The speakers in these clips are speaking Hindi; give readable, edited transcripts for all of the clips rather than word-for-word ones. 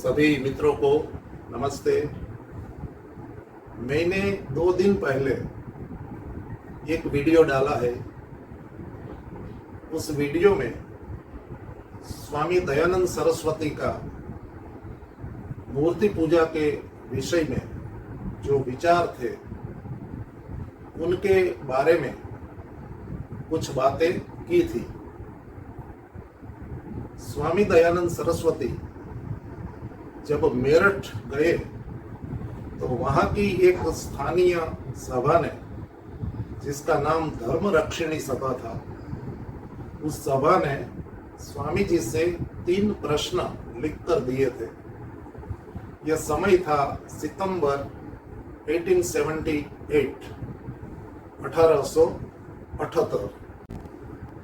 सभी मित्रों को नमस्ते। मैंने 2 दिन पहले एक वीडियो डाला है। उस वीडियो में स्वामी दयानंद सरस्वती का मूर्ति पूजा के विषय में जो विचार थे उनके बारे में कुछ बातें की थी। स्वामी दयानंद सरस्वती जब मेरठ गए तो वहां की एक स्थानीय सभा ने, जिसका नाम धर्म रक्षिणी सभा था, उस सभा ने स्वामी जी से 3 प्रश्न लिखकर दिए थे। यह समय था सितंबर 1878।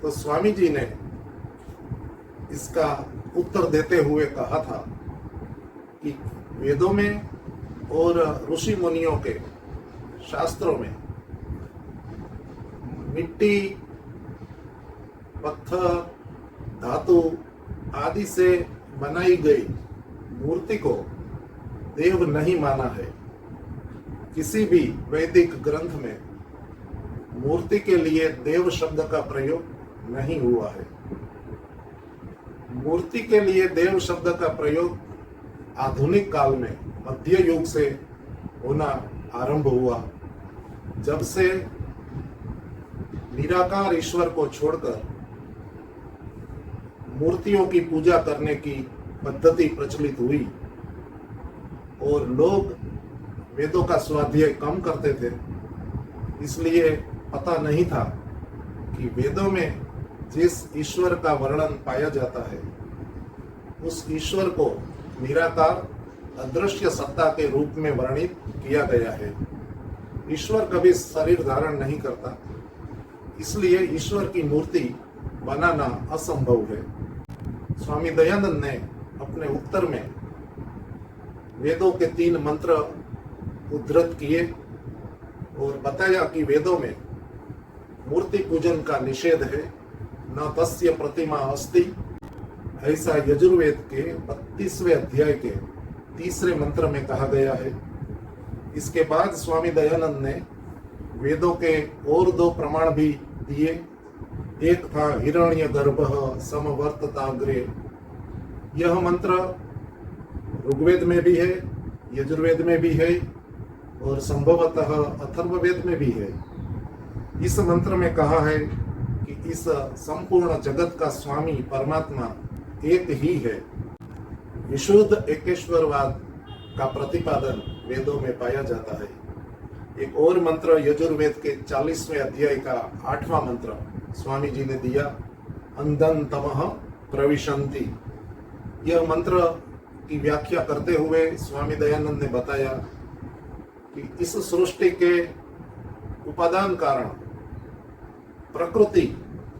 तो स्वामी जी ने इसका उत्तर देते हुए कहा था कि वेदों में और ऋषि मुनियों के शास्त्रों में मिट्टी, पत्थर, धातु आदि से बनाई गई मूर्ति को देव नहीं माना है। किसी भी वैदिक ग्रंथ में मूर्ति के लिए देव शब्द का प्रयोग नहीं हुआ है। मूर्ति के लिए देव शब्द का प्रयोग आधुनिक काल में मध्य युग से होना आरंभ हुआ, जब से निराकार ईश्वर को छोड़कर मूर्तियों की पूजा करने की पद्धति प्रचलित हुई और लोग वेदों का स्वाध्याय कम करते थे। इसलिए पता नहीं था कि वेदों में जिस ईश्वर का वर्णन पाया जाता है उस ईश्वर को निराकार अदृश्य सत्ता के रूप में वर्णित किया गया है। ईश्वर कभी शरीर धारण नहीं करता, इसलिए ईश्वर की मूर्ति बनाना असंभव है। स्वामी दयानंद ने अपने उत्तर में वेदों के 3 मंत्र उद्धृत किए और बताया कि वेदों में मूर्ति पूजन का निषेध है। न तस्य प्रतिमा अस्ति, ऐसा यजुर्वेद के 32वें अध्याय के 3 मंत्र में कहा गया है। इसके बाद स्वामी दयानंद ने वेदों के और 2 प्रमाण भी दिए। एक था हिरण्य गर्भः समवर्तताग्रे। यह मंत्र ऋग्वेद में भी है, यजुर्वेद में भी है और संभवतः अथर्ववेद में भी है। इस मंत्र में कहा है कि इस संपूर्ण जगत का स्वामी परमात्मा एक ही है। विशुद्ध एकेश्वरवाद का प्रतिपादन वेदों में पाया जाता है। एक और मंत्र यजुर्वेद के 40वें अध्याय का 8वां मंत्र स्वामी जी ने दिया, अंधं तमः प्रविशन्ति। यह मंत्र की व्याख्या करते हुए स्वामी दयानंद ने बताया कि इस सृष्टि के उपादान कारण प्रकृति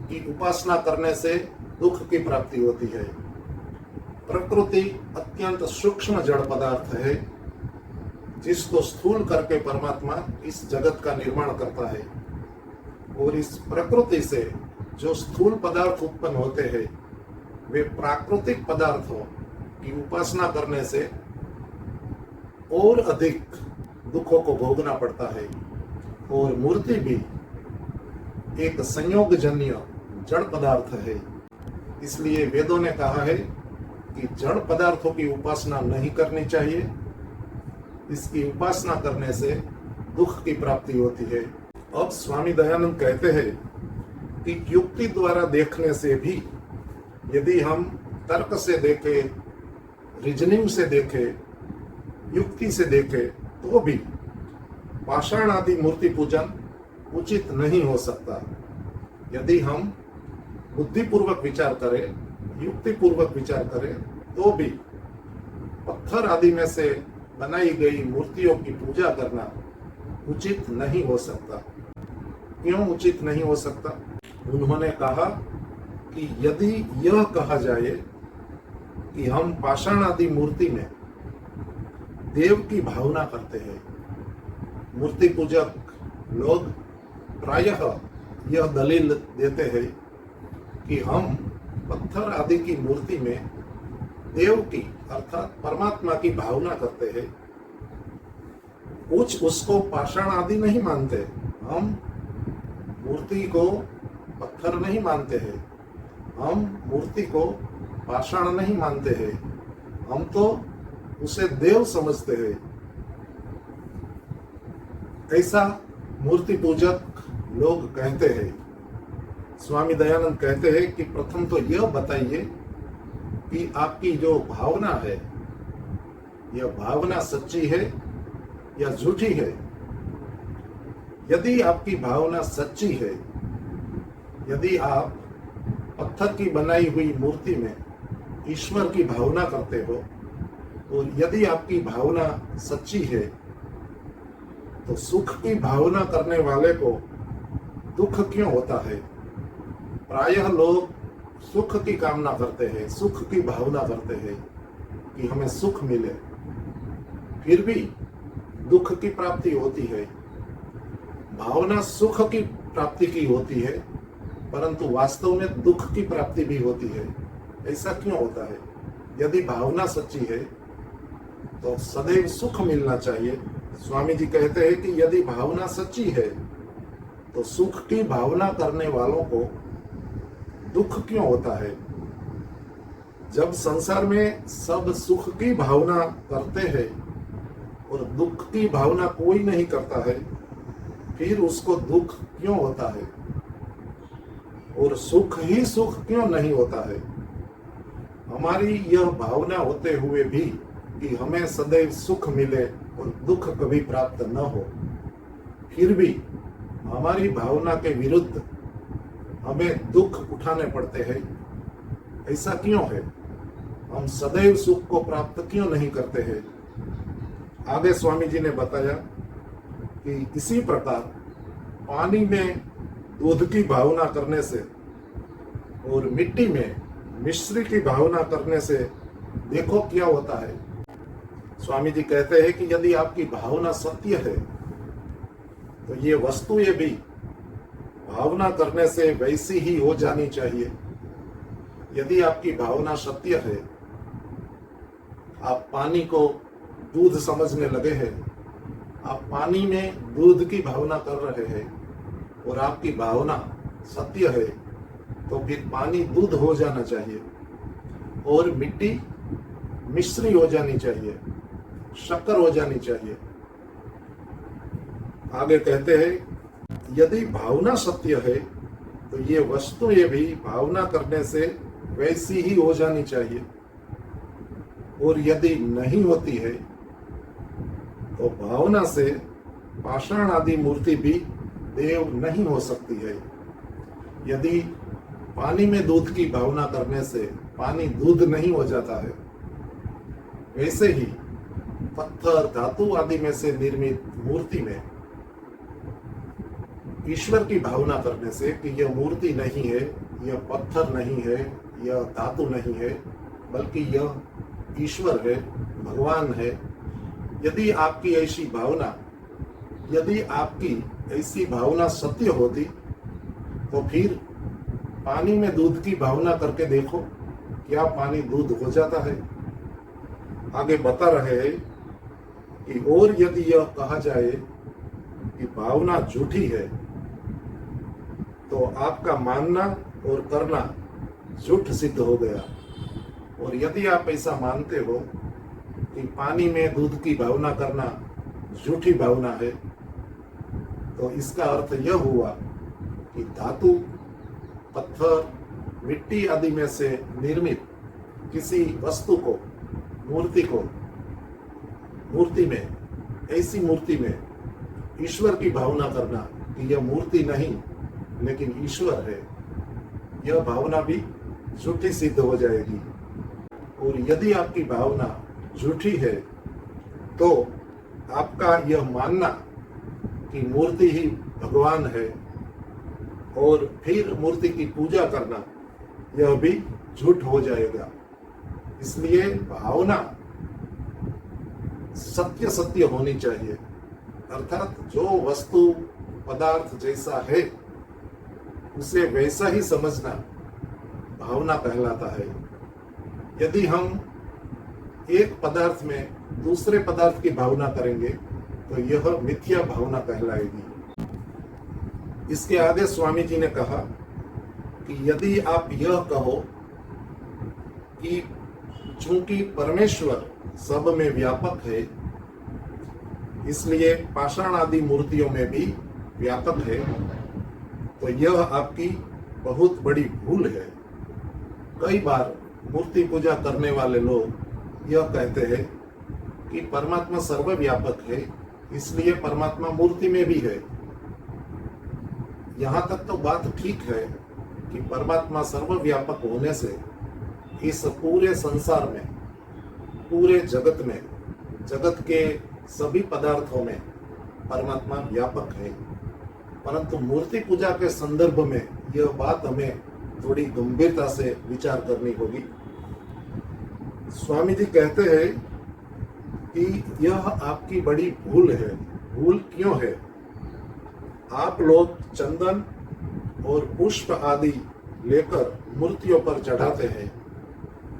की उपासना करने से दुख की प्राप्ति होती है। प्रकृति अत्यंत सूक्ष्म जड़ पदार्थ है, जिसको स्थूल करके परमात्मा इस जगत का निर्माण करता है। और इस प्रकृति से जो स्थूल पदार्थ उत्पन्न होते हैं वे प्राकृतिक पदार्थों की उपासना करने से और अधिक दुखों को भोगना पड़ता है। और मूर्ति भी एक संयोगजन्य जड़ पदार्थ है। इसलिए वेदों ने कहा है कि जड़ पदार्थों की उपासना नहीं करनी चाहिए। इसकी उपासना करने से दुख की प्राप्ति होती है। अब स्वामी दयानंद कहते हैं कि युक्ति द्वारा देखने से भी, यदि हम तर्क से देखें, रीजनिंग से देखें, युक्ति से देखें, तो भी पाषाण आदि मूर्ति पूजन उचित नहीं हो सकता। यदि हम बुद्धिपूर्वक विचार करें, युक्तिपूर्वक विचार करें, तो भी पत्थर आदि में से बनाई गई मूर्तियों की पूजा करना उचित नहीं हो सकता। क्यों उचित नहीं हो सकता? उन्होंने कहा कि यदि यह कहा जाए कि हम पाषाण आदि मूर्ति में देव की भावना करते हैं, मूर्ति पूजक लोग प्रायः यह दलील देते हैं कि हम पत्थर आदि की मूर्ति में देव की अर्थात परमात्मा की भावना करते हैं, कुछ उसको पाषाण आदि नहीं मानते। हम मूर्ति को पत्थर नहीं मानते हैं, हम मूर्ति को पाषाण नहीं मानते हैं, हम तो उसे देव समझते हैं। ऐसा मूर्ति पूजक लोग कहते हैं। स्वामी दयानंद कहते हैं कि प्रथम तो यह बताइए कि आपकी जो भावना है, यह भावना सच्ची है या झूठी है। यदि आपकी भावना सच्ची है, यदि आप पत्थर की बनाई हुई मूर्ति में ईश्वर की भावना करते हो, और यदि आपकी भावना सच्ची है, तो सुख की भावना करने वाले को दुख क्यों होता है? प्रायः लोग सुख की कामना करते हैं, सुख की भावना करते हैं कि हमें सुख मिले, फिर भी दुख की प्राप्ति होती है। भावना सुख की प्राप्ति की होती है, परंतु वास्तव में दुख की प्राप्ति भी होती है। ऐसा क्यों होता है? यदि भावना सच्ची है तो सदैव सुख मिलना चाहिए। स्वामी जी कहते हैं कि यदि भावना सच्ची है तो सुख की भावना करने वालों को दुख क्यों होता है? जब संसार में सब सुख की भावना करते हैं और दुख की भावना कोई नहीं करता है, फिर उसको दुख क्यों होता है? और सुख ही सुख क्यों नहीं होता है? हमारी यह भावना होते हुए भी कि हमें सदैव सुख मिले और दुख कभी प्राप्त न हो, फिर भी हमारी भावना के विरुद्ध हमें दुख उठाने पड़ते हैं। ऐसा क्यों है? हम सदैव सुख को प्राप्त क्यों नहीं करते हैं? आगे स्वामी जी ने बताया कि इसी प्रकार पानी में दूध की भावना करने से और मिट्टी में मिश्री की भावना करने से देखो क्या होता है। स्वामी जी कहते हैं कि यदि आपकी भावना सत्य है तो ये वस्तुएं भी भावना करने से वैसी ही हो जानी चाहिए। यदि आपकी भावना सत्य है, आप पानी को दूध समझने लगे हैं, आप पानी में दूध की भावना कर रहे हैं और आपकी भावना सत्य है, तो फिर पानी दूध हो जाना चाहिए और मिट्टी मिश्री हो जानी चाहिए, शक्कर हो जानी चाहिए। आगे कहते हैं यदि भावना सत्य है तो ये वस्तुएं भी भावना करने से वैसी ही हो जानी चाहिए, और यदि नहीं होती है तो भावना से पाषाण आदि मूर्ति भी देव नहीं हो सकती है। यदि पानी में दूध की भावना करने से पानी दूध नहीं हो जाता है, वैसे ही पत्थर धातु आदि में से निर्मित मूर्ति में ईश्वर की भावना करने से कि यह मूर्ति नहीं है, यह पत्थर नहीं है, यह धातु नहीं है, बल्कि यह ईश्वर है, भगवान है। यदि आपकी ऐसी भावना, यदि आपकी ऐसी भावना सत्य होती तो फिर पानी में दूध की भावना करके देखो, क्या पानी दूध हो जाता है? आगे बता रहे हैं कि और यदि यह कहा जाए कि भावना झूठी है तो आपका मानना और करना झूठ सिद्ध हो गया। और यदि आप ऐसा मानते हो कि पानी में दूध की भावना करना झूठी भावना है, तो इसका अर्थ यह हुआ कि धातु, पत्थर, मिट्टी आदि में से निर्मित किसी वस्तु को, मूर्ति में, ऐसी मूर्ति में ईश्वर की भावना करना कि यह मूर्ति नहीं लेकिन ईश्वर है, यह भावना भी झूठी सिद्ध हो जाएगी। और यदि आपकी भावना झूठी है तो आपका यह मानना कि मूर्ति ही भगवान है और फिर मूर्ति की पूजा करना, यह भी झूठ हो जाएगा। इसलिए भावना सत्य सत्य होनी चाहिए, अर्थात जो वस्तु पदार्थ जैसा है उसे वैसा ही समझना भावना कहलाता है। यदि हम एक पदार्थ में दूसरे पदार्थ की भावना करेंगे तो यह मिथ्या भावना कहलाएगी। इसके आगे स्वामी जी ने कहा कि यदि आप यह कहो कि चूंकि परमेश्वर सब में व्यापक है, इसलिए पाषाण आदि मूर्तियों में भी व्यापक है, तो यह आपकी बहुत बड़ी भूल है। कई बार मूर्ति पूजा करने वाले लोग यह कहते हैं कि परमात्मा सर्वव्यापक है, इसलिए परमात्मा मूर्ति में भी है। यहाँ तक तो बात ठीक है कि परमात्मा सर्वव्यापक होने से इस पूरे संसार में, पूरे जगत में, जगत के सभी पदार्थों में परमात्मा व्यापक है। परंतु मूर्ति पूजा के संदर्भ में यह बात हमें थोड़ी गंभीरता से विचार करनी होगी। स्वामी जी कहते हैं कि यह आपकी बड़ी भूल है। भूल क्यों है? आप लोग चंदन और पुष्प आदि लेकर मूर्तियों पर चढ़ाते हैं।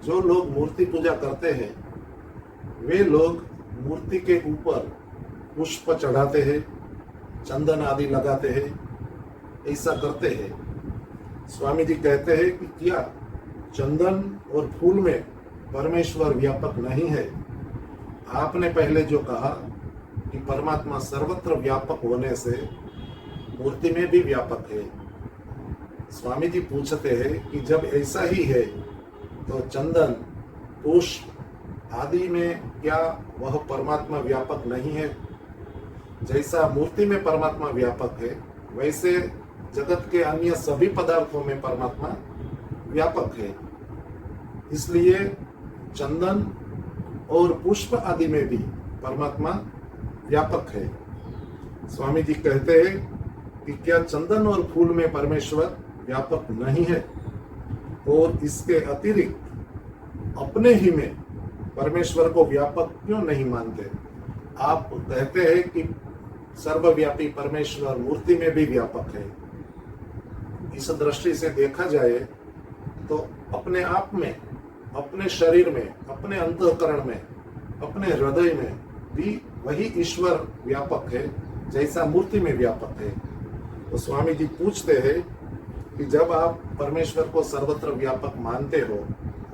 जो लोग मूर्ति पूजा करते हैं वे लोग मूर्ति के ऊपर पुष्प चढ़ाते हैं, चंदन आदि लगाते हैं, ऐसा करते हैं। स्वामी जी कहते हैं कि क्या चंदन और फूल में परमेश्वर व्यापक नहीं है? आपने पहले जो कहा कि परमात्मा सर्वत्र व्यापक होने से मूर्ति में भी व्यापक है। स्वामी जी पूछते हैं कि जब ऐसा ही है तो चंदन, पुष्प आदि में क्या वह परमात्मा व्यापक नहीं है? जैसा मूर्ति में परमात्मा व्यापक है, वैसे जगत के अन्य सभी पदार्थों में परमात्मा व्यापक है। इसलिए चंदन और पुष्प आदि में भी परमात्मा व्यापक है। स्वामी जी कहते हैं कि क्या चंदन और फूल में परमेश्वर व्यापक नहीं है? और इसके अतिरिक्त अपने ही में परमेश्वर को व्यापक क्यों नहीं मानते? आप कहते हैं कि सर्वव्यापी परमेश्वर मूर्ति में भी व्यापक है। इस दृष्टि से देखा जाए तो अपने आप में, अपने शरीर में, अपने अंतःकरण में, अपने हृदय में भी वही ईश्वर व्यापक है जैसा मूर्ति में व्यापक है। तो स्वामी जी पूछते हैं कि जब आप परमेश्वर को सर्वत्र व्यापक मानते हो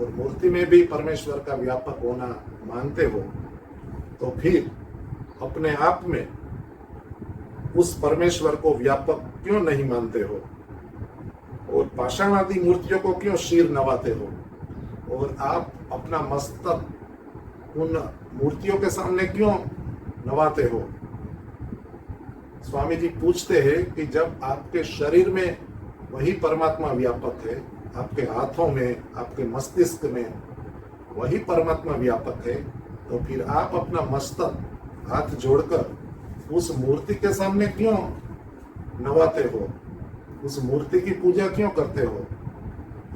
और मूर्ति में भी परमेश्वर का व्यापक होना मानते हो, तो फिर अपने आप में उस परमेश्वर को व्यापक क्यों नहीं मानते हो? और पाषाण आदि मूर्तियों को क्यों शीर नवाते हो? और आप अपना मस्तक उन मूर्तियों के सामने क्यों नवाते हो? स्वामी जी पूछते हैं कि जब आपके शरीर में वही परमात्मा व्यापक है, आपके हाथों में, आपके मस्तिष्क में वही परमात्मा व्यापक है, तो फिर आप अपना मस्तक हाथ जोड़कर उस मूर्ति के सामने क्यों नवाते हो? उस मूर्ति की पूजा क्यों करते हो?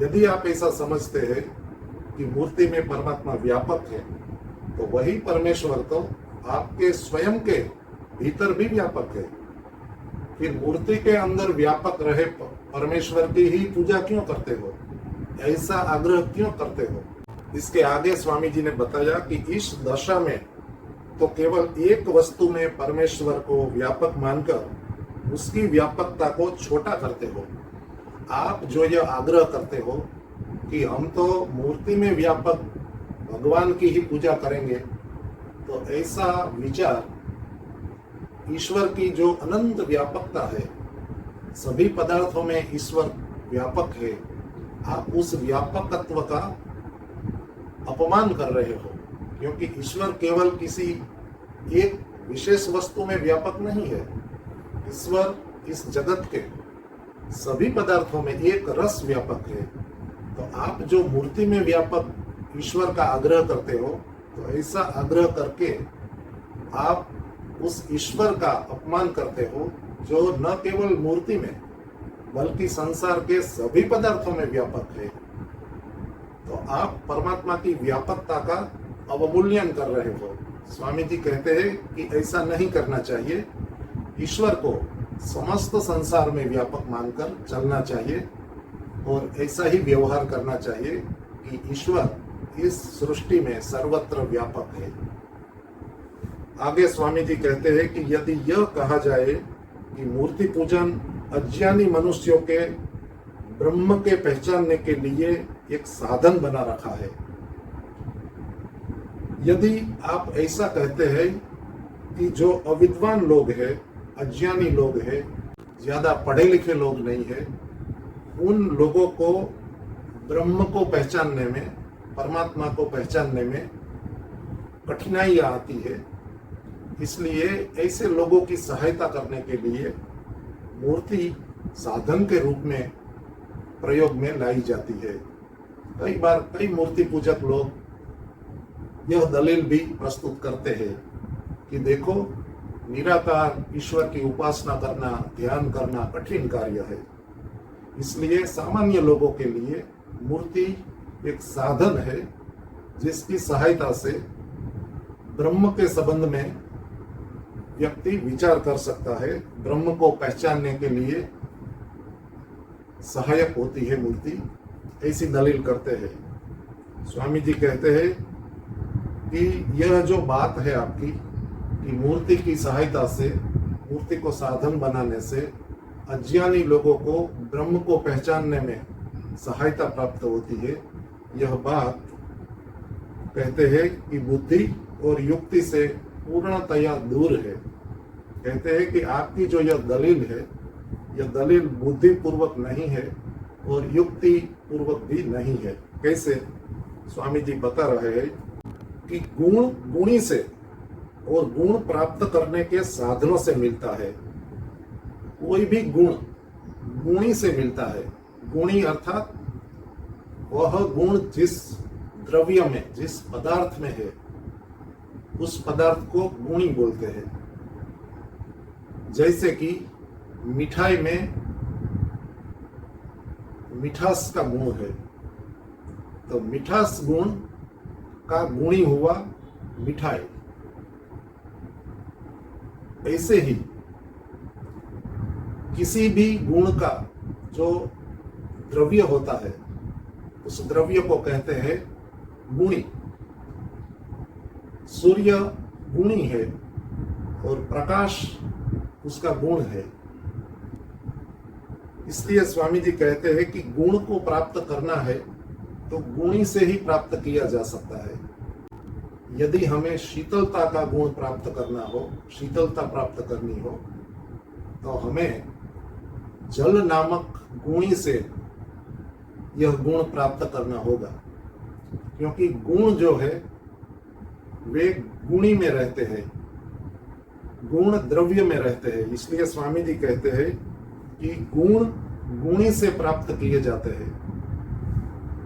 यदि आप ऐसा समझते हैं कि मूर्ति में परमात्मा व्यापक है, तो वही परमेश्वर तो आपके स्वयं के भीतर भी व्यापक है। फिर मूर्ति के अंदर व्यापक रहे परमेश्वर की ही पूजा क्यों करते हो? ऐसा आग्रह क्यों करते हो? इसके आगे स्वामी जी ने बताया कि इस दशा में तो केवल एक वस्तु में परमेश्वर को व्यापक मानकर उसकी व्यापकता को छोटा करते हो। आप जो यह आग्रह करते हो कि हम तो मूर्ति में व्यापक भगवान की ही पूजा करेंगे, तो ऐसा विचार ईश्वर की जो अनंत व्यापकता है, सभी पदार्थों में ईश्वर व्यापक है, आप उस व्यापकत्व का अपमान कर रहे हो। क्योंकि ईश्वर केवल किसी एक विशेष वस्तु में व्यापक नहीं है। ईश्वर इस जगत के सभी पदार्थों में एक रस व्यापक है। तो आप जो मूर्ति में व्यापक ईश्वर का आग्रह करते हो, तो ऐसा आग्रह करके आप उस ईश्वर का अपमान करते हो जो न केवल मूर्ति में बल्कि संसार के सभी पदार्थों में व्यापक है। तो आप परमात्मा की व्यापकता का अवमूल्यन कर रहे हो। स्वामी जी कहते हैं कि ऐसा नहीं करना चाहिए। ईश्वर को समस्त संसार में व्यापक मानकर चलना चाहिए और ऐसा ही व्यवहार करना चाहिए कि ईश्वर इस सृष्टि में सर्वत्र व्यापक है। आगे स्वामी जी कहते हैं कि यदि यह कहा जाए कि मूर्ति पूजन अज्ञानी मनुष्यों के ब्रह्म के पहचानने के लिए एक साधन बना रखा है, यदि आप ऐसा कहते हैं कि जो अविद्वान लोग हैं, अज्ञानी लोग हैं, ज्यादा पढ़े लिखे लोग नहीं है, उन लोगों को ब्रह्म को पहचानने में, परमात्मा को पहचानने में कठिनाई आती है, इसलिए ऐसे लोगों की सहायता करने के लिए मूर्ति साधन के रूप में प्रयोग में लाई जाती है। कई बार कई मूर्ति पूजक लोग यह दलील भी प्रस्तुत करते हैं कि देखो, निराकार ईश्वर की उपासना करना, ध्यान करना कठिन कार्य है, इसलिए सामान्य लोगों के लिए मूर्ति एक साधन है जिसकी सहायता से ब्रह्म के संबंध में व्यक्ति विचार कर सकता है, ब्रह्म को पहचानने के लिए सहायक होती है मूर्ति, ऐसी दलील करते हैं। स्वामी जी कहते हैं कि यह जो बात है आपकी कि मूर्ति की सहायता से, मूर्ति को साधन बनाने से अज्ञानी लोगों को ब्रह्म को पहचानने में सहायता प्राप्त होती है, यह बात कहते हैं कि बुद्धि और युक्ति से पूर्णतया दूर है। कहते हैं कि आपकी जो यह दलील है, यह दलील बुद्धि पूर्वक नहीं है और युक्ति पूर्वक भी नहीं है। कैसे? स्वामी जी बता रहे हैं कि गुण गुणी से और गुण प्राप्त करने के साधनों से मिलता है। कोई भी गुण गुणी से मिलता है। गुणी अर्थात वह गुण जिस द्रव्य में, जिस पदार्थ में है, उस पदार्थ को गुणी बोलते हैं। जैसे कि मिठाई में मिठास का गुण है, तो मिठास गुण का गुणी हुआ मिठाई। ऐसे ही किसी भी गुण का जो द्रव्य होता है, उस द्रव्य को कहते हैं गुणी। सूर्य गुणी है और प्रकाश उसका गुण है। इसलिए स्वामी जी कहते हैं कि गुण को प्राप्त करना है तो गुणी से ही प्राप्त किया जा सकता है। यदि हमें शीतलता का गुण प्राप्त करना हो, शीतलता प्राप्त करनी हो, तो हमें जल नामक गुणी से यह गुण प्राप्त करना होगा, क्योंकि गुण जो है वे गुणी में रहते हैं, गुण द्रव्य में रहते हैं। इसलिए स्वामी जी कहते हैं कि गुण गुणी से प्राप्त किए जाते हैं।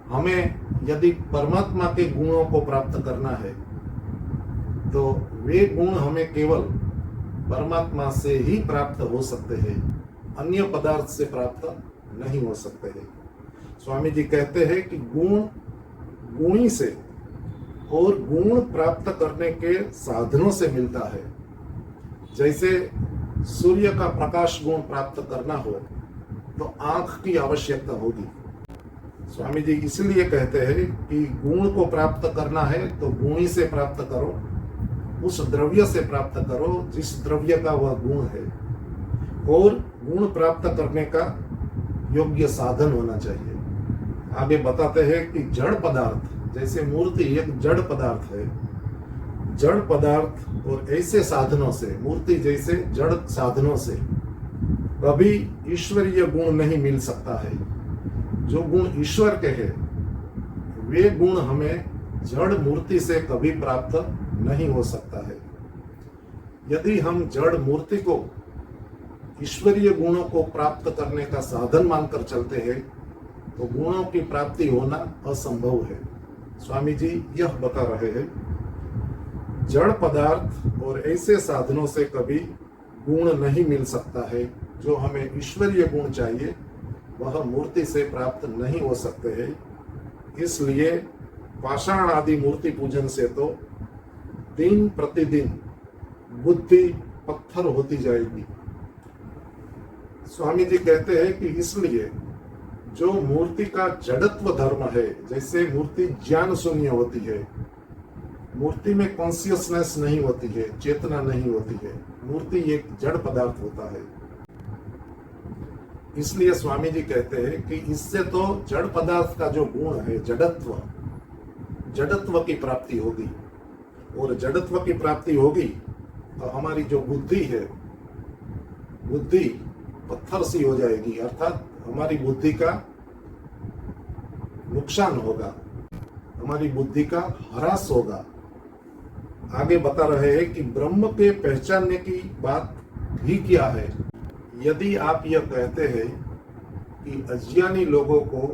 हमें यदि परमात्मा के गुणों को प्राप्त करना है तो वे गुण हमें केवल परमात्मा से ही प्राप्त हो सकते हैं, अन्य पदार्थ से प्राप्त नहीं हो सकते हैं। स्वामी जी कहते हैं कि गुण गुणी से और गुण प्राप्त करने के साधनों से मिलता है। जैसे सूर्य का प्रकाश गुण प्राप्त करना हो तो आंख की आवश्यकता होगी। स्वामी जी इसलिए कहते हैं कि गुण को प्राप्त करना है तो गुणी से प्राप्त करो, उस द्रव्य से प्राप्त करो जिस द्रव्य का वह गुण है, और गुण प्राप्त करने का योग्य साधन होना चाहिए। आगे बताते हैं कि जड़ पदार्थ, जैसे मूर्ति एक जड़ पदार्थ है, जड़ पदार्थ और ऐसे साधनों से, मूर्ति जैसे जड़ साधनों से कभी ईश्वरीय गुण नहीं मिल सकता है। जो गुण ईश्वर के हैं वे गुण हमें जड़ मूर्ति से कभी प्राप्त नहीं हो सकता है। यदि हम जड़ मूर्ति को ईश्वरीय गुणों को प्राप्त करने का साधन मानकर चलते हैं तो गुणों की प्राप्ति होना असंभव है। स्वामी जी यह बता रहे हैं, जड़ पदार्थ और ऐसे साधनों से कभी गुण नहीं मिल सकता है। जो हमें ईश्वरीय गुण चाहिए वह मूर्ति से प्राप्त नहीं हो सकते हैं। इसलिए पाषाण आदि मूर्ति पूजन से तो दिन प्रतिदिन बुद्धि पत्थर होती जाएगी। स्वामी जी कहते हैं कि इसलिए जो मूर्ति का जड़त्व धर्म है, जैसे मूर्ति ज्ञान शून्य होती है, मूर्ति में कॉन्शियसनेस नहीं होती है, चेतना नहीं होती है, मूर्ति एक जड़ पदार्थ होता है। इसलिए स्वामी जी कहते हैं कि इससे तो जड़ पदार्थ का जो गुण है जड़त्व, जड़त्व की प्राप्ति होगी, और जड़त्व की प्राप्ति होगी तो हमारी जो बुद्धि है, बुद्धि पत्थर सी हो जाएगी, अर्थात हमारी बुद्धि का नुकसान होगा, हमारी बुद्धि का ह्रास होगा। आगे बता रहे हैं कि ब्रह्म के पहचानने की बात भी क्या है। यदि आप यह कहते हैं कि अज्ञानी लोगों को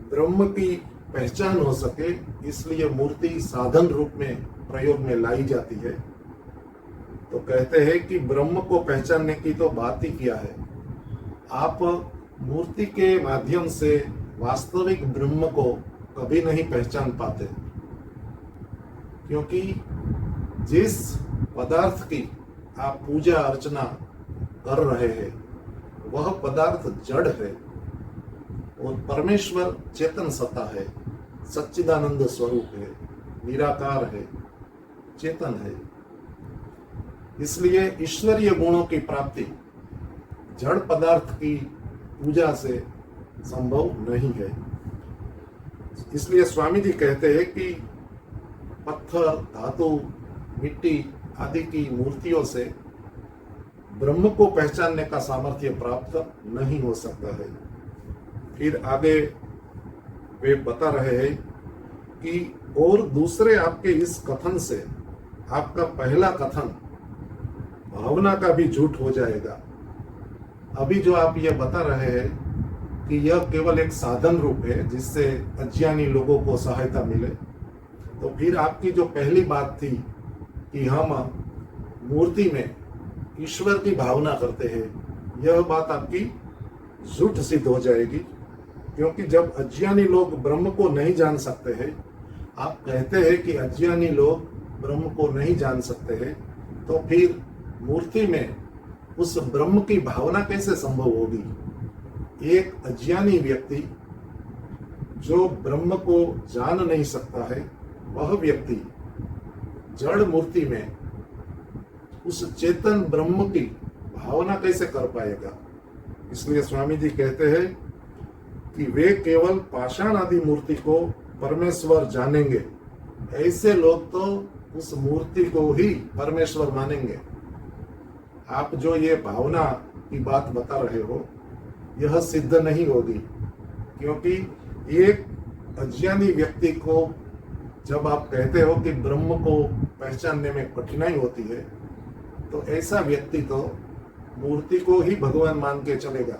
ब्रह्म की पहचान हो सके, इसलिए मूर्ति साधन रूप में प्रयोग में लाई जाती है, तो कहते हैं कि ब्रह्म को पहचानने की तो बात ही क्या है। आप मूर्ति के माध्यम से वास्तविक ब्रह्म को कभी नहीं पहचान पाते, क्योंकि जिस पदार्थ की आप पूजा अर्चना कर रहे हैं वह पदार्थ जड़ है, और परमेश्वर चेतन सत्ता है, सच्चिदानंद स्वरूप है, निराकार है, चेतन है। इसलिए ईश्वरीय गुणों की प्राप्ति जड़ पदार्थ की पूजा से संभव नहीं है। इसलिए स्वामी जी कहते हैं कि पत्थर, धातु, मिट्टी आदि की मूर्तियों से ब्रह्म को पहचानने का सामर्थ्य प्राप्त नहीं हो सकता है। फिर आगे वे बता रहे हैं कि और दूसरे आपके इस कथन से आपका पहला कथन भावना का भी झूठ हो जाएगा। अभी जो आप यह बता रहे हैं कि यह केवल एक साधन रूप है जिससे अज्ञानी लोगों को सहायता मिले, तो फिर आपकी जो पहली बात थी कि हम मूर्ति में ईश्वर की भावना करते हैं, यह बात आपकी झूठ सिद्ध हो जाएगी। क्योंकि जब अज्ञानी लोग ब्रह्म को नहीं जान सकते हैं, आप कहते हैं कि अज्ञानी लोग ब्रह्म को नहीं जान सकते हैं, तो फिर मूर्ति में उस ब्रह्म की भावना कैसे संभव होगी। एक अज्ञानी व्यक्ति जो ब्रह्म को जान नहीं सकता है, वह व्यक्ति जड़ मूर्ति में उस चेतन ब्रह्म की भावना कैसे कर पाएगा। इसलिए स्वामी जी कहते हैं कि वे केवल पाषाण आदि मूर्ति को परमेश्वर जानेंगे, ऐसे लोग तो उस मूर्ति को ही परमेश्वर मानेंगे। आप जो ये भावना की बात बता रहे हो, यह सिद्ध नहीं होगी, क्योंकि एक अज्ञानी व्यक्ति को जब आप कहते हो कि ब्रह्म को पहचानने में कठिनाई होती है, तो ऐसा व्यक्ति तो मूर्ति को ही भगवान मान के चलेगा।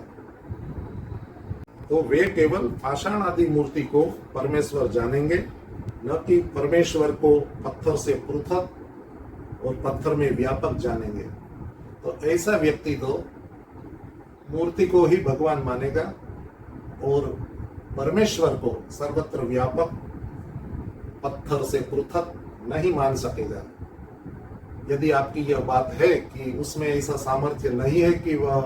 तो वे केवल पाषाण आदि मूर्ति को परमेश्वर जानेंगे, न कि परमेश्वर को पत्थर से पृथक और पत्थर में व्यापक जानेंगे। तो ऐसा व्यक्ति तो मूर्ति को ही भगवान मानेगा और परमेश्वर को सर्वत्र व्यापक पत्थर से पृथक नहीं मान सकेगा। यदि आपकी यह बात है कि उसमें ऐसा सामर्थ्य नहीं है कि वह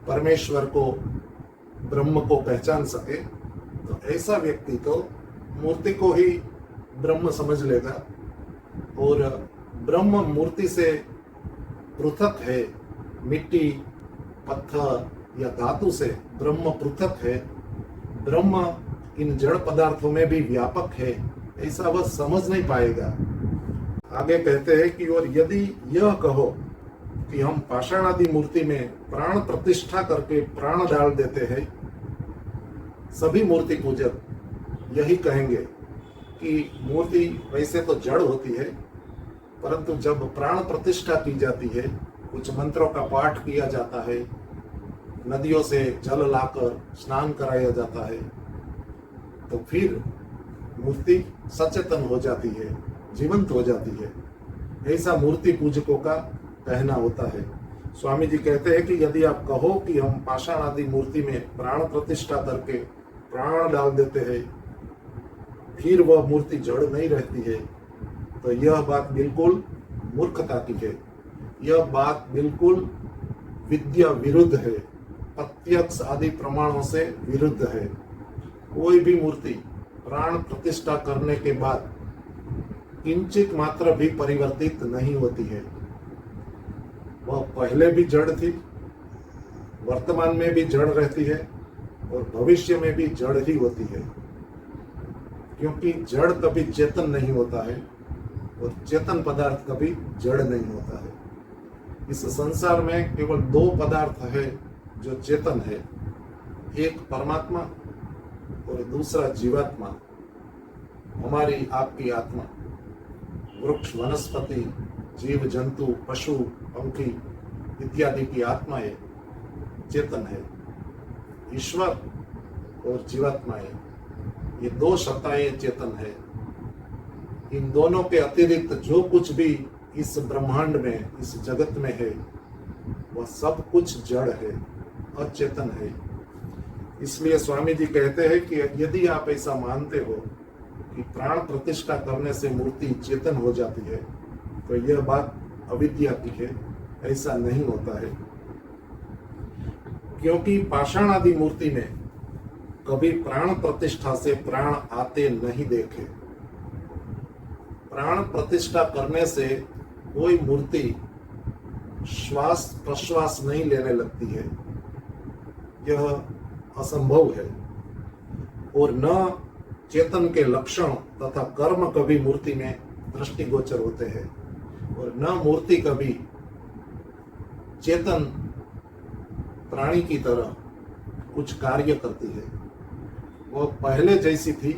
परमेश्वर को, ब्रह्म को पहचान सके, तो ऐसा व्यक्ति तो मूर्ति को ही ब्रह्म समझ लेगा, और ब्रह्म मूर्ति से पृथक है। मिट्टी, पत्थर या धातु से ब्रह्म पृथक है, ब्रह्म इन जड़ पदार्थों में भी व्यापक है, ऐसा वह समझ नहीं पाएगा। आगे कहते हैं कि और यदि यह कहो कि हम पाषाण आदि मूर्ति में प्राण प्रतिष्ठा करके प्राण डाल देते हैं, सभी मूर्ति पूजक यही कहेंगे कि मूर्ति वैसे तो जड़ होती है, परंतु जब प्राण प्रतिष्ठा की जाती है, कुछ मंत्रों का पाठ किया जाता है, नदियों से जल लाकर स्नान कराया जाता है, तो फिर मूर्ति सचेतन हो जाती है, जीवंत हो जाती है। ऐसा मूर्ति पूजकों का कहना होता है। स्वामी जी कहते हैं कि यदि आप कहो कि हम पाषाण आदि मूर्ति में प्राण प्रतिष्ठा करके प्राण डाल देते हैं, फिर वह मूर्ति जड़ नहीं रहती है, तो यह बात बिल्कुल मूर्खता की है, यह बात बिल्कुल विद्या विरुद्ध है। प्रत्यक्ष आदि प्रमाणों से विरुद्ध है। कोई भी मूर्ति प्राण प्रतिष्ठा करने के बाद किंचित मात्र भी परिवर्तित नहीं होती है। वह पहले भी जड़ थी, वर्तमान में भी जड़ रहती है और भविष्य में भी जड़ ही होती है, क्योंकि जड़ कभी चेतन नहीं होता है और चेतन पदार्थ कभी जड़ नहीं होता है। इस संसार में केवल दो पदार्थ है जो चेतन है, एक परमात्मा और दूसरा जीवात्मा, हमारी आपकी आत्मा। वृक्ष, वनस्पति, जीव जंतु, पशु, पंखी इत्यादि की आत्माएं चेतन है। ईश्वर और जीवात्माएं, ये दो सत्ताएं चेतन है। इन दोनों के अतिरिक्त जो कुछ भी इस ब्रह्मांड में, इस जगत में है, वह सब कुछ जड़ है, अचेतन है। इसलिए स्वामी जी कहते हैं कि यदि आप ऐसा मानते हो कि प्राण प्रतिष्ठा करने से मूर्ति चेतन हो जाती है, तो यह बात अविद्या की है, ऐसा नहीं होता है। क्योंकि पाषाण आदि मूर्ति में कभी प्राण प्रतिष्ठा से प्राण आते नहीं देखे। प्राण प्रतिष्ठा करने से कोई मूर्ति श्वास प्रश्वास नहीं लेने लगती है, यह असंभव है। और न चेतन के लक्षण तथा कर्म कभी मूर्ति में दृष्टिगोचर होते हैं, और न मूर्ति कभी चेतन प्राणी की तरह कुछ कार्य करती है। वह पहले जैसी थी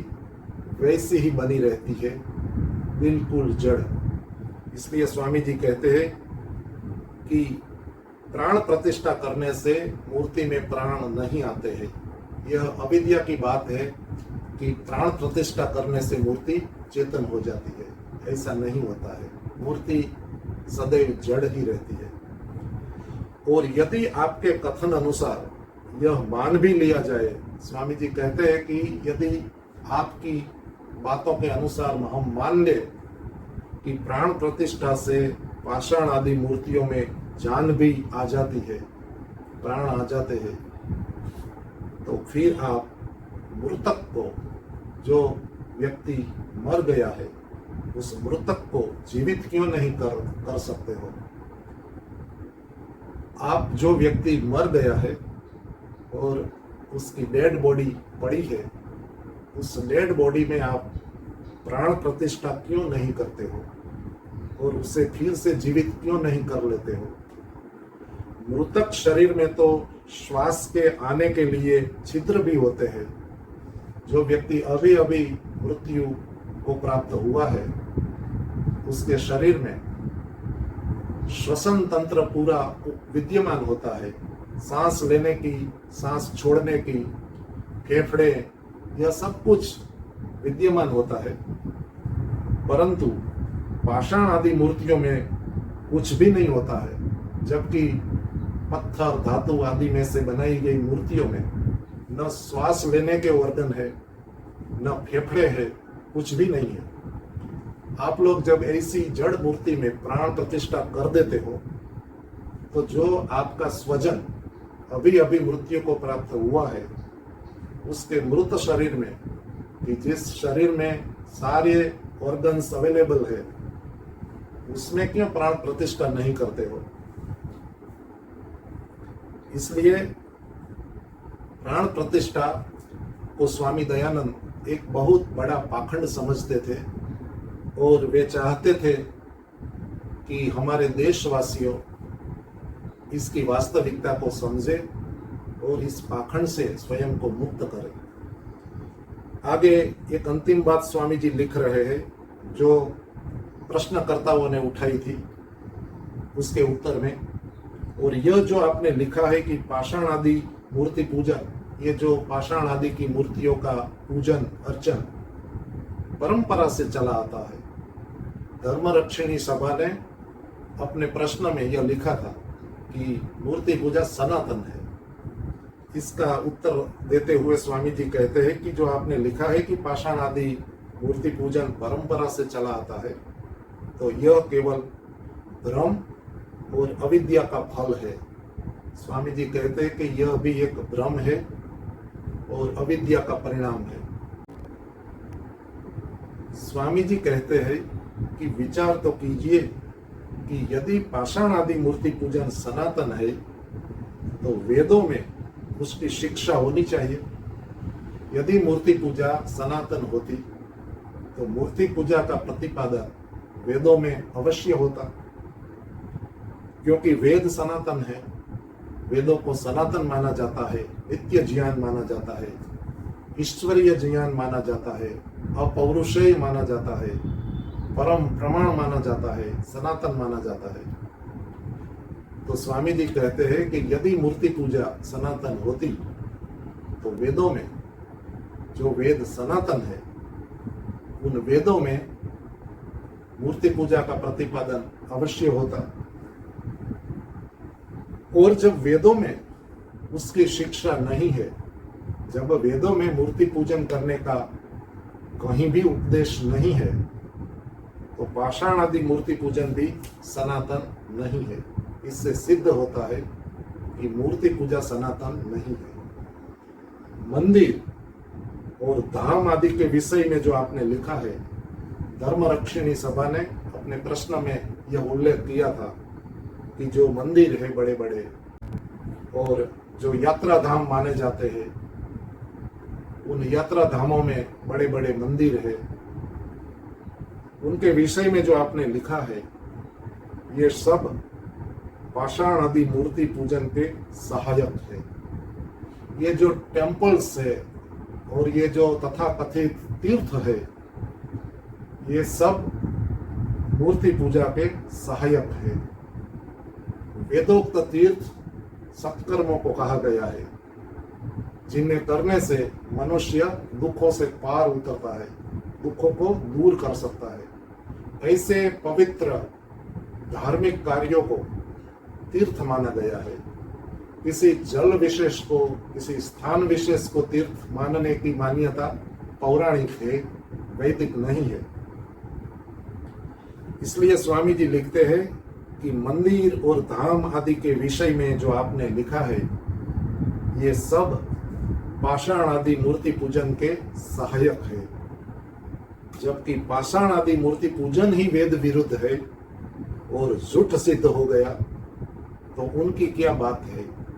वैसी ही बनी रहती है, बिल्कुल जड़। इसलिए स्वामी जी कहते हैं कि प्राण प्रतिष्ठा करने से मूर्ति में प्राण नहीं आते हैं। यह अविद्या की बात है कि प्राण प्रतिष्ठा करने से मूर्ति चेतन हो जाती है, ऐसा नहीं होता है। मूर्ति सदैव जड़ ही रहती है। और यदि आपके कथन अनुसार यह मान भी लिया जाए, स्वामी जी कहते हैं कि यदि आपकी बातों के अनुसार हम मान ले कि प्राण प्रतिष्ठा से पाषाण आदि मूर्तियों में जान भी आ जाती है, प्राण आ जाते हैं, तो फिर आप मृतक को, जो व्यक्ति मर गया है, उस मृतक को जीवित क्यों नहीं कर सकते हो? आप जो व्यक्ति मर गया है और उसकी डेड बॉडी पड़ी है, उस डेड बॉडी में आप प्राण प्रतिष्ठा क्यों नहीं करते हो और उसे फिर से जीवित क्यों नहीं कर लेते हो? मृतक शरीर में तो श्वास के आने के लिए छिद्र भी होते हैं। जो व्यक्ति अभी अभी मृत्यु को प्राप्त हुआ है, उसके शरीर में श्वसन तंत्र पूरा विद्यमान होता है। सांस लेने की, सांस छोड़ने की, फेफड़े, यह सब कुछ विद्यमान होता है। परंतु पाषाण आदि मूर्तियों में कुछ भी नहीं होता है, जबकि पत्थर, धातु आदि में से बनाई गई मूर्तियों में न श्वास लेने के organ है, न फेफड़े है, कुछ भी नहीं है। आप लोग जब ऐसी जड़ मूर्ति में प्राण प्रतिष्ठा कर देते हो, तो जो आपका स्वजन अभी अभी मृत्यु को प्राप्त हुआ है, उसके मृत शरीर में, कि जिस शरीर में सारे ऑर्गन्स अवेलेबल है, उसमें क्यों प्राण प्रतिष्ठा नहीं करते हो? इसलिए प्राण प्रतिष्ठा को स्वामी दयानंद एक बहुत बड़ा पाखंड समझते थे और वे चाहते थे कि हमारे देशवासियों इसकी वास्तविकता को समझे और इस पाखंड से स्वयं को मुक्त करें। आगे एक अंतिम बात स्वामी जी लिख रहे हैं, जो प्रश्नकर्ताओं ने उठाई थी उसके उत्तर में। और यह जो आपने लिखा है कि पाषाण आदि मूर्ति पूजन, ये जो पाषाण आदि की मूर्तियों का पूजन अर्चन परंपरा से चला आता है। धर्मरक्षिणी सभा ने अपने प्रश्न में यह लिखा था कि मूर्ति पूजा सनातन है। इसका उत्तर देते हुए स्वामी जी कहते हैं कि जो आपने लिखा है कि पाषाण आदि मूर्ति पूजन परंपरा से चला आता है, तो यह केवल भ्रम और अविद्या का फल है। स्वामी जी कहते हैं कि यह भी एक भ्रम है और अविद्या का परिणाम है। स्वामी जी कहते हैं कि विचार तो कीजिए कि यदि पाषाण आदि मूर्ति पूजन सनातन है तो वेदों में उसकी शिक्षा होनी चाहिए। यदि मूर्ति पूजा सनातन होती तो मूर्ति पूजा का प्रतिपादन वेदों में अवश्य होता, क्योंकि वेद सनातन है। वेदों को सनातन माना जाता है, नित्य ज्ञान माना जाता है, ईश्वरीय ज्ञान माना जाता है, अपौरुषेय माना जाता है, परम प्रमाण माना जाता है, सनातन माना जाता है। तो स्वामी जी कहते हैं कि यदि मूर्ति पूजा सनातन होती तो वेदों में, जो वेद सनातन है, उन वेदों में मूर्ति पूजा का प्रतिपादन अवश्य होता। और जब वेदों में उसकी शिक्षा नहीं है, जब वेदों में मूर्ति पूजन करने का कहीं भी उपदेश नहीं है, तो पाषाण आदि मूर्ति पूजन भी सनातन नहीं है। इससे सिद्ध होता है कि मूर्ति पूजा सनातन नहीं है। मंदिर और धाम आदि के विषय में जो आपने लिखा है, धर्मरक्षिणी सभा ने अपने प्रश्न में यह उल्लेख किया था कि जो मंदिर है बड़े बड़े और जो यात्रा धाम माने जाते हैं, उन यात्रा धामों में बड़े बड़े मंदिर है, उनके विषय में जो आपने लिखा है, ये सब पाषाण आदि मूर्ति पूजन के सहायक है। ये जो टेम्पल्स है और ये जो तथाकथित तीर्थ है, ये सब मूर्ति पूजा के सहायक है। वेदोक्त तीर्थ सत्कर्मों को कहा गया है, जिन्हें करने से मनुष्य दुखों से पार उतरता है, दुखों को दूर कर सकता है। ऐसे पवित्र धार्मिक कार्यों को तीर्थ माना गया है। किसी जल विशेष को, किसी स्थान विशेष को तीर्थ मानने की मान्यता पौराणिक है, वैदिक नहीं है। इसलिए स्वामी जी लिखते हैं कि मंदिर और धाम आदि के विषय में जो आपने लिखा है, ये सब पाषाण आदि मूर्ति पूजन के सहायक है। जबकि पाषाण आदि मूर्ति पूजन ही वेद विरुद्ध है और झूठ सिद्ध हो गया, तो उनकी क्या बात है।